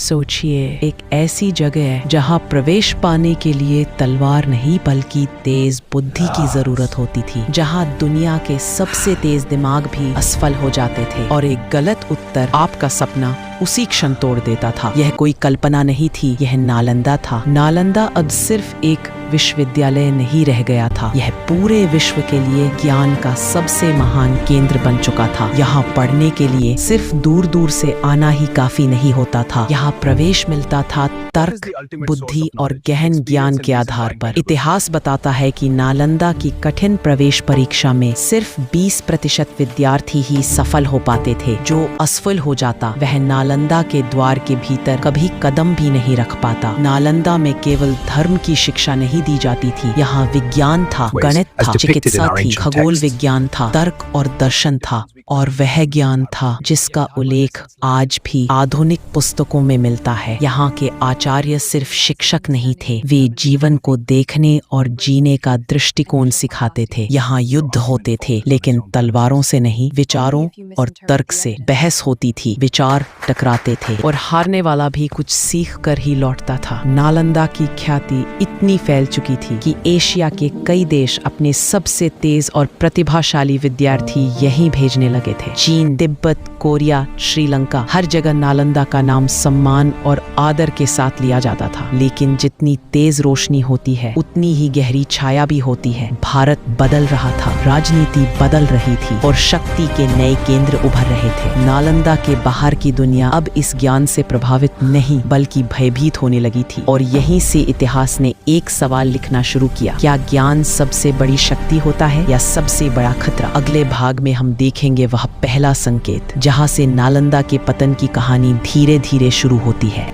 सोचिए, एक ऐसी जगह जहाँ प्रवेश पाने के लिए तलवार नहीं बल्कि तेज बुद्धि की जरूरत होती थी, जहाँ दुनिया के सबसे तेज दिमाग भी असफल हो जाते थे और एक गलत उत्तर आपका सपना उसी क्षण तोड़ देता था। यह कोई कल्पना नहीं थी, यह नालंदा था। नालंदा अब सिर्फ एक विश्वविद्यालय नहीं रह गया था, यह पूरे विश्व के लिए ज्ञान का सबसे महान केंद्र बन चुका था। यहाँ पढ़ने के लिए सिर्फ दूर दूर से आना ही काफी नहीं होता था, यहाँ प्रवेश मिलता था तर्क, बुद्धि और गहन ज्ञान के आधार पर। इतिहास बताता है कि नालंदा की कठिन प्रवेश परीक्षा में सिर्फ 20% विद्यार्थी ही सफल हो पाते थे। जो असफल हो जाता वह नालंदा के द्वार के भीतर कभी कदम भी नहीं रख पाता। नालंदा में केवल धर्म की शिक्षा नहीं दी जाती थी, यहाँ विज्ञान था, गणित था, चिकित्सा थी, खगोल विज्ञान था, तर्क और दर्शन था, और वह ज्ञान था जिसका उल्लेख आज भी आधुनिक पुस्तकों में मिलता है। यहाँ के आचार्य सिर्फ शिक्षक नहीं थे, वे जीवन को देखने और जीने का दृष्टिकोण सिखाते थे। यहाँ युद्ध होते थे लेकिन तलवारों से नहीं, विचारों और तर्क से बहस होती थी। विचार टकराते थे और हारने वाला भी कुछ सीख कर ही लौटता था। नालंदा की ख्याति इतनी फैल चुकी थी कि एशिया के कई देश अपने सबसे तेज और प्रतिभाशाली विद्यार्थी यहीं भेजने लगे थे। चीन, तिब्बत, कोरिया, श्रीलंका, हर जगह नालंदा का नाम सम्मान और आदर के साथ लिया जाता था। लेकिन जितनी तेज रोशनी होती है उतनी ही गहरी छाया भी होती है। भारत बदल रहा था, राजनीति बदल रही थी और शक्ति के नए केंद्र उभर रहे थे। नालंदा के बाहर की दुनिया अब इस ज्ञान से प्रभावित नहीं बल्कि भयभीत होने लगी थी और यहीं से इतिहास ने एक सवाल लिखना शुरू किया, क्या ज्ञान सबसे बड़ी शक्ति होता है या सबसे बड़ा खतरा? अगले भाग में हम देखेंगे वह पहला संकेत जहां से नालंदा के पतन की कहानी धीरे धीरे शुरू होती है।